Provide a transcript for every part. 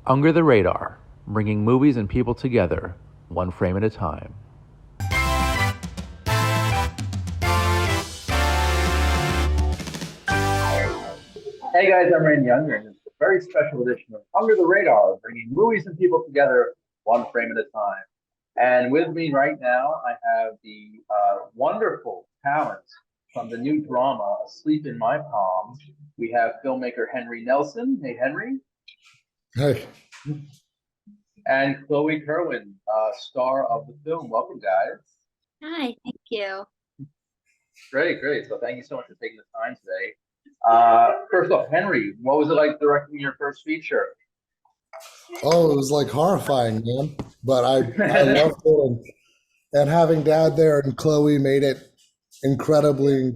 Under the Radar, bringing movies and people together, one frame at a time. Hey guys, I'm Randy Younger, and it's a very special edition of Under the Radar, bringing movies and people together one frame at a time. And with me right now, I have the wonderful talent from the new drama, Asleep in My Palm. We have filmmaker Henry Nelson. Hey, Henry. Hey, And Chloë Kerwin, star of the film. Welcome, guys. Hi, thank you. Great, great. So thank you so much for taking the time today. First off, Henry, what was it like directing your first feature? oh, it was like horrifying, man. But I loved it, and having Dad there and Chloe made it incredibly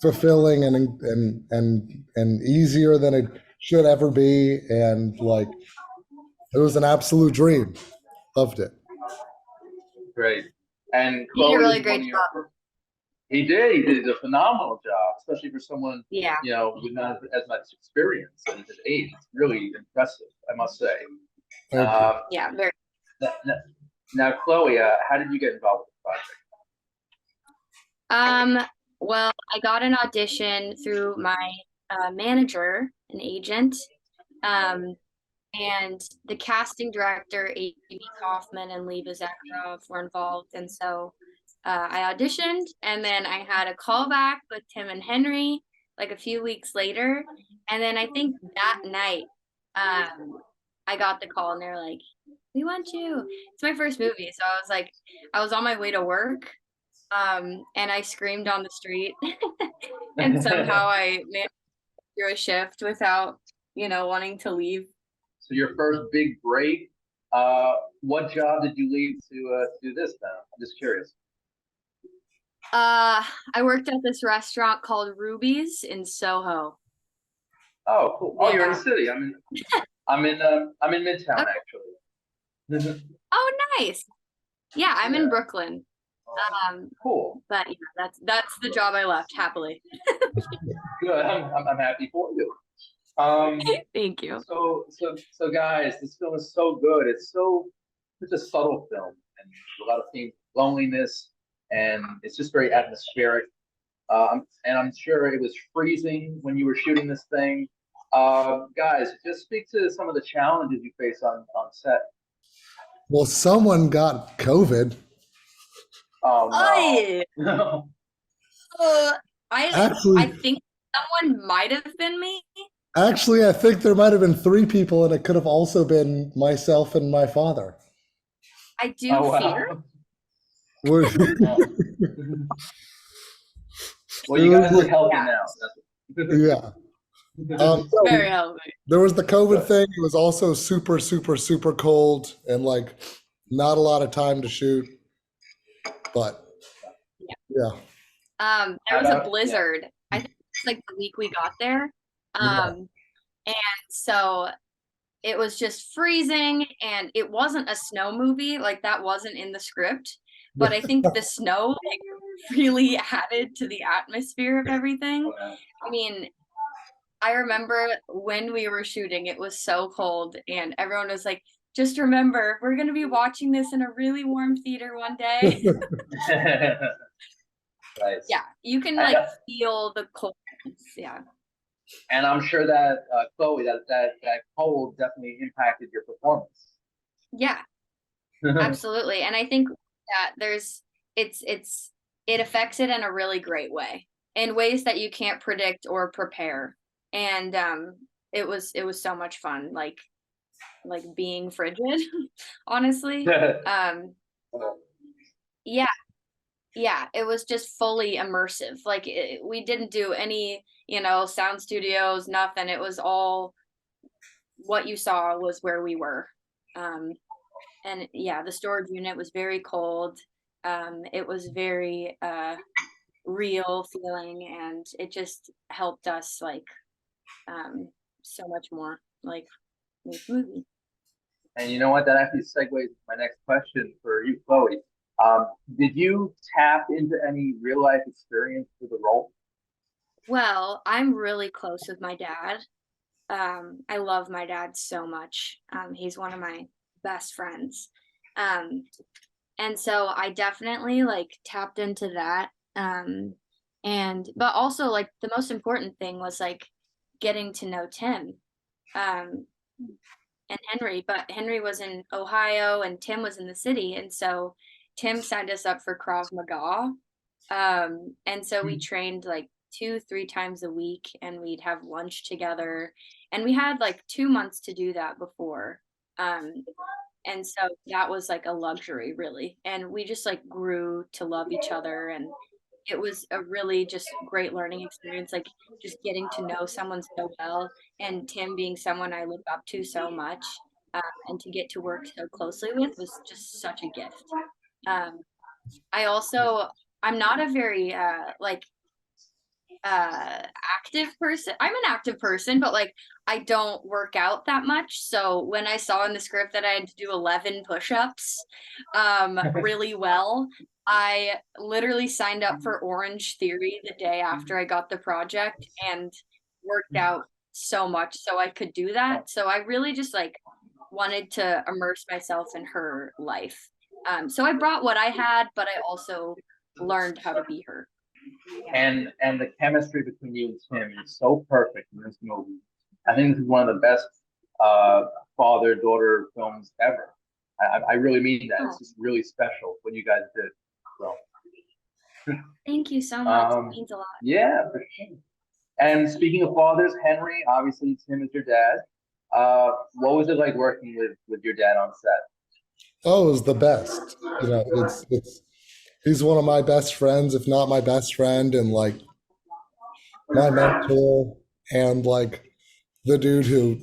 fulfilling and easier than it should ever be. And like, it was an absolute dream. Loved it. Great. And You did a Chloe really is great one of your job. He did a phenomenal job, especially for someone, Yeah. with not as much experience and his age. It's really impressive, I must say. Thank you. Yeah, very. Now, Chloe, how did you get involved with the project? Well, I got an audition through my manager, an agent, um, and the casting director, A.B. Kaufman and Leva Zakharov were involved, and so I auditioned, and then I had a call back with Tim and Henry like a few weeks later, and then I think that night, I got the call, and they're like, "We want you." It's my first movie, so I was like, I was on my way to work, and I screamed on the street, and somehow I managed to do a shift without, wanting to leave. So your first big break, what job did you leave to do this now? I'm just curious. I worked at this restaurant called Ruby's in Soho. Oh, cool. Oh, you're in the Yeah. city. I'm in Midtown, Okay. actually. Oh, nice. Yeah, I'm in Yeah. Brooklyn. Cool. But yeah, that's the job I left happily. Good. I'm happy for you. Um, Thank you. so guys, this film is so good. It's a subtle film, and a lot of themes, loneliness, and it's just very atmospheric. And I'm sure it was freezing when you were shooting this thing. Guys, just speak to some of the challenges you face on set. Well, someone got COVID. Oh I no. I Actually, think someone might have been me. actually, I think there might have been 3 people, and it could have also been myself and my father. I do Oh fear. wow. We're- Well, you guys look healthy Yeah. now. yeah. So Very healthy. there was the COVID thing. It was also super cold, and like not a lot of time to shoot. But yeah, There How was a about- blizzard. I think it's like the week we got there. And so it was just freezing, and it wasn't a snow movie, like that wasn't in the script. But I think the snow like really added to the atmosphere of everything. I mean, I remember when we were shooting, it was so cold, and everyone was like, just remember, we're gonna be watching this in a really warm theater one day. Nice. Yeah, you can I like know. feel the coldness. Yeah. And I'm sure that Chloe, that cold definitely impacted your performance. Yeah, absolutely. And I think that it affects it in a really great way, in ways that you can't predict or prepare. And it was so much fun, like being frigid, honestly. Yeah, yeah, it was just fully immersive. Like we didn't do any, sound studios, nothing. It was all what you saw was where we were. And yeah, the storage unit was very cold. It was very real feeling, and it just helped us like so much more like this movie. And you know what? That actually segues to my next question for you, Chloe. Did you tap into any real life experience for the role? Well, I'm really close with my dad. I love my dad so much. He's one of my best friends. And so I definitely like tapped into that. But also like the most important thing was like getting to know Tim. Um, and Henry, but Henry was in Ohio and Tim was in the city. And so Tim signed us up for Krav Maga. And so we trained like 2, 3 times a week and we'd have lunch together. And we had like 2 months to do that before. And so that was like a luxury, really. And we just like grew to love each other. And it was a really just great learning experience, like just getting to know someone so well, and Tim being someone I look up to so much, and to get to work so closely with was just such a gift. Um, I also I'm not a very active person. I'm an active person, but like I don't work out that much. So when I saw in the script that I had to do 11 push-ups really well, I literally signed up for Orange Theory the day after I got the project and worked out so much so I could do that. So I really just like wanted to immerse myself in her life. So I brought what I had, but I also learned how to be her. And the chemistry between you and Tim is so perfect in this movie. I think this is one of the best father-daughter films ever. I really mean that. It's just really special what you guys did. So thank you so much. It means a lot. yeah, for sure. And speaking of fathers, Henry, obviously Tim is your dad. What was it like working with your dad on set? Oh, it was the best. You know, it's he's one of my best friends, if not my best friend, and like my mentor, and like the dude who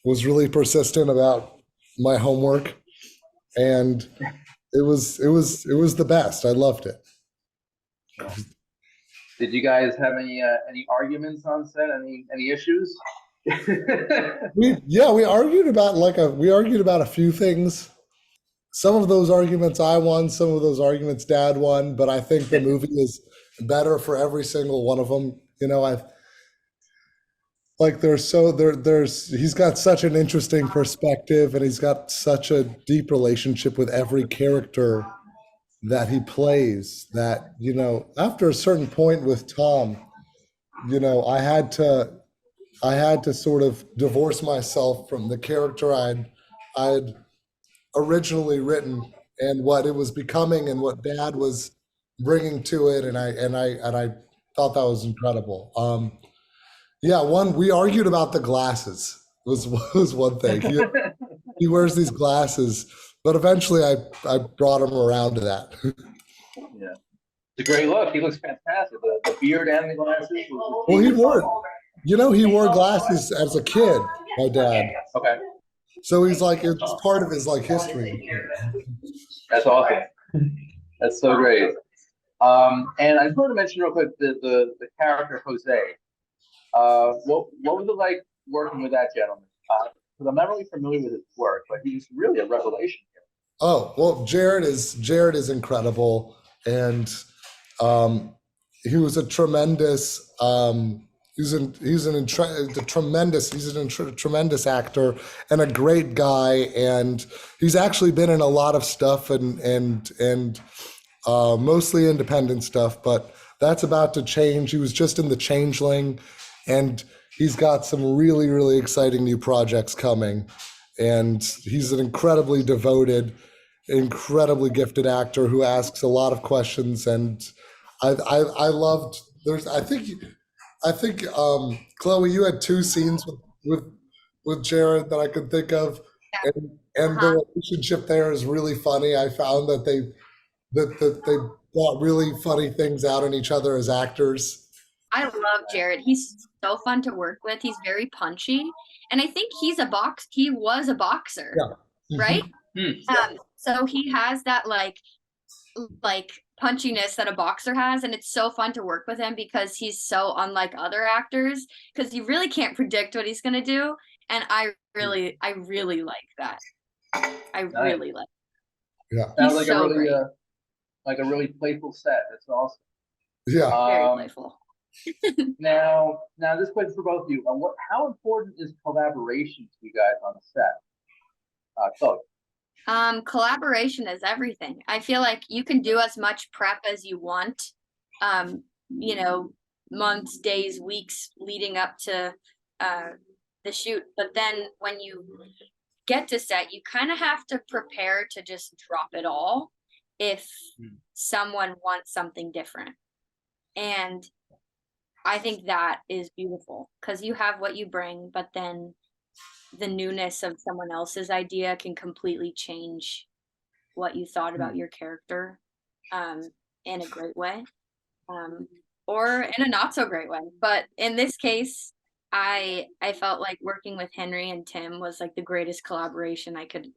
was really persistent about my homework, and it was the best. I loved it. Did you guys have any arguments on set? Any issues? We argued about a few things. Some of those arguments I won, some of those arguments Dad won, but I think the movie is better for every single one of them. You know, I like there's he's got such an interesting perspective, and he's got such a deep relationship with every character that he plays, that, you know, after a certain point with Tom, you know, I had to sort of divorce myself from the character I'd originally written and what it was becoming and what Dad was bringing to it, and I thought that was incredible. Yeah, we argued about the glasses. Was one thing. He wears these glasses, but eventually I brought him around to that. Yeah, it's a great look. He looks fantastic. The beard and the glasses. Well, he wore glasses as a kid, my dad. Okay. So he's like, it's part of his like history. That's awesome. That's so great. And I just wanted to mention real quick the character Jose. What was it like working with that gentleman? Because I'm not really familiar with his work, but he's really a revelation here. Oh, well, Jared is incredible, and he was a tremendous. He's a tremendous actor and a great guy, and he's actually been in a lot of stuff and mostly independent stuff, but that's about to change. He was just in The Changeling, and he's got some really, really exciting new projects coming. And he's an incredibly devoted, incredibly gifted actor who asks a lot of questions. And I loved. I think Chloë, you had 2 scenes with Jared that I could think of, and the relationship there is really funny. I found that they brought really funny things out in each other as actors. I love Jared. He's so fun to work with. He's very punchy, and I think he was a boxer, right? So he has that like punchiness that a boxer has, and it's so fun to work with him because he's so unlike other actors, because you really can't predict what he's gonna do, and I really like that. I really like it. Yeah, sounds like a really playful set. That's awesome. Yeah, very playful. Now this question for both of you. How important is collaboration to you guys on set? Chloe. Collaboration is everything. I feel like you can do as much prep as you want, you know, months, days, weeks leading up to the shoot. But then when you get to set, you kind of have to prepare to just drop it all if someone wants something different. And I think that is beautiful because you have what you bring, but then the newness of someone else's idea can completely change what you thought about your character in a great way or in a not so great way. But in this case, I felt like working with Henry and Tim was like the greatest collaboration I could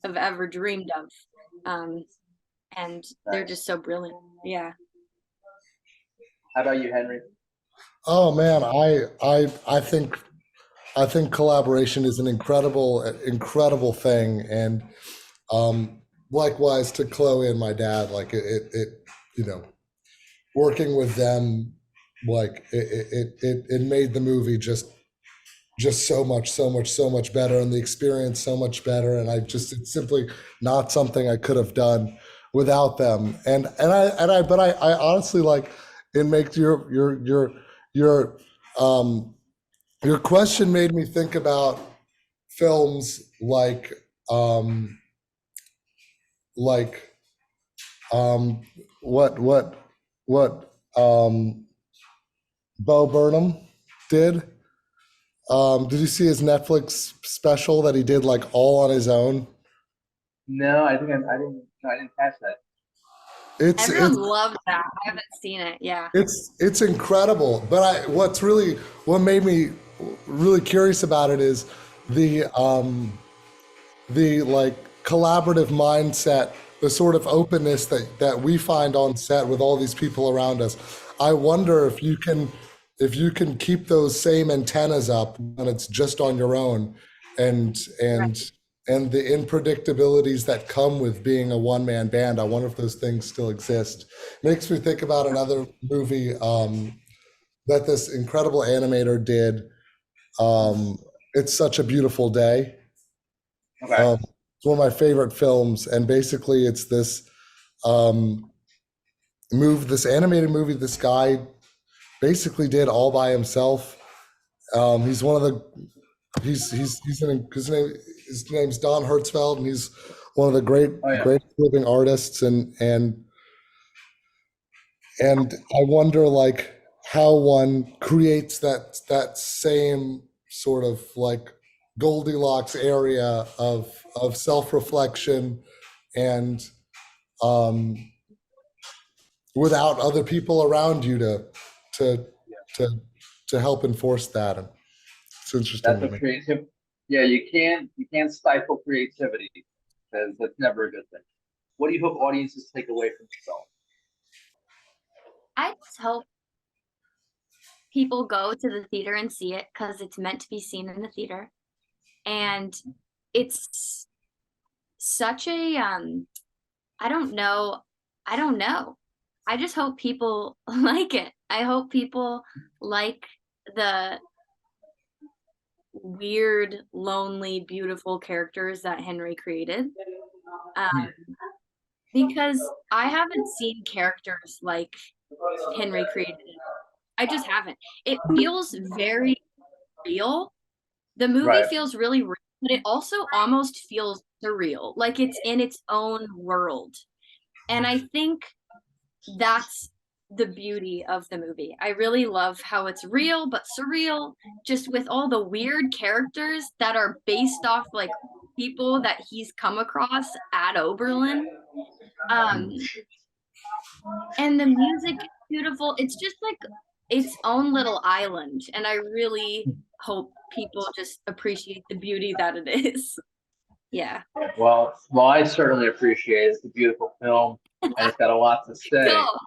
have ever dreamed of. And they're just so brilliant. Yeah. How about you, Henry? Oh man, I think collaboration is an incredible thing, and likewise to Chloe and my dad, like it you know, working with them, like it made the movie just so much better, and the experience so much better, and it's simply not something I could have done without them. But I honestly, like, it makes your question made me think about films like what Bo Burnham did. Did you see his Netflix special that he did like all on his own? No, I didn't catch that. Everyone loved that. I haven't seen it. Yeah. It's incredible. But what made me really curious about it is the like collaborative mindset, the sort of openness that we find on set with all these people around us. I wonder if you can keep those same antennas up when it's just on your own, and the unpredictabilities that come with being a one-man band. I wonder if those things still exist. Makes me think about another movie that this incredible animator did. It's Such a Beautiful Day. Okay. It's one of my favorite films, and basically it's this this animated movie this guy basically did all by himself. He's one of the his name's Don Hertzfeld, and he's one of the great living artists, and I wonder like how one creates that same sort of like Goldilocks area of self-reflection and without other people around you to help enforce that. And it's interesting. That's a creative. Yeah, you can't stifle creativity because that's never a good thing. What do you hope audiences take away from the film? I just hope people go to the theater and see it because it's meant to be seen in the theater. And it's such a I don't know. I just hope people like it. I hope people like the weird, lonely, beautiful characters that Henry created. Because I haven't seen characters like Henry created. I just haven't. It feels very real. The movie feels really real, but it also almost feels surreal, like it's in its own world. And I think that's the beauty of the movie. I really love how it's real but surreal, just with all the weird characters that are based off like people that he's come across at Oberlin. And the music is beautiful. It's just like its own little island, and I really hope people just appreciate the beauty that it is. Yeah. Well, I certainly appreciate it. It's a beautiful film, and it's got a lot to say. Cool.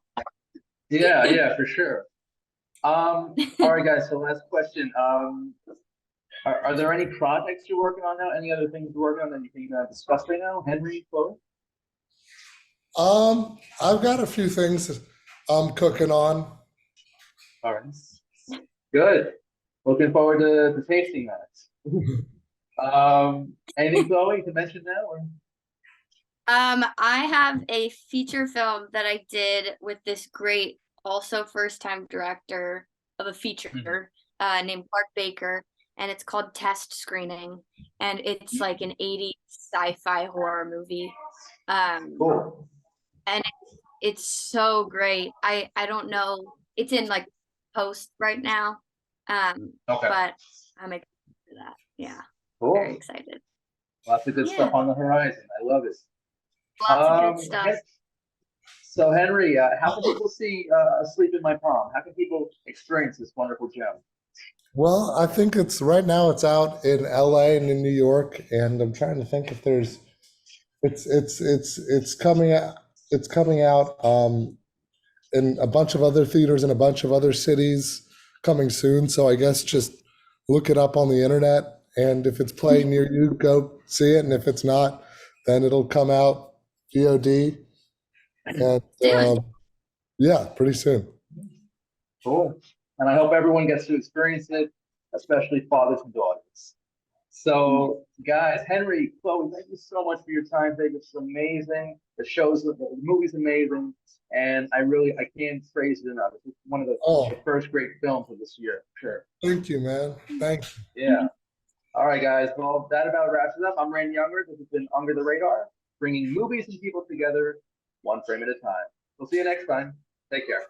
Yeah, for sure. All right, guys. So last question. Are there any projects you're working on now? Any other things you're working on that you can discuss right now, Henry, Chloe? I've got a few things I'm cooking on. All right. Good. Looking forward to tasting that. Anything, Chloe, to mention now? Or? I have a feature film that I did with this great, also first-time director of a feature, named Clark Baker, and it's called Test Screening, and it's like an 80s sci-fi horror movie. Cool. And it's so great. I don't know. It's in like post right now. Okay. But I'm excited for that. Yeah. Cool. Very excited. Lots of good stuff on the horizon. I love it. Lots of good stuff. So, Henry, how can people see Asleep in My Palm? How can people experience this wonderful gem? Well, I think it's right now. It's out in LA and in New York, and I'm trying to think if there's. It's coming out. It's coming out in a bunch of other theaters in a bunch of other cities coming soon. So I guess just look it up on the internet, and if it's playing near you, go see it. And if it's not, then it'll come out VOD. And yeah, pretty soon. Cool. And I hope everyone gets to experience it, especially fathers and daughters. So, guys, Henry, Chloe, thank you so much for your time. Today. It's amazing. The movie's amazing, and I can't praise it enough. It's one of the first great films of this year, for sure. Thank you, man. Thank you. Yeah. All right, guys. Well, that about wraps it up. I'm Randy Younger. This has been Under the Radar, bringing movies and people together, one frame at a time. We'll see you next time. Take care.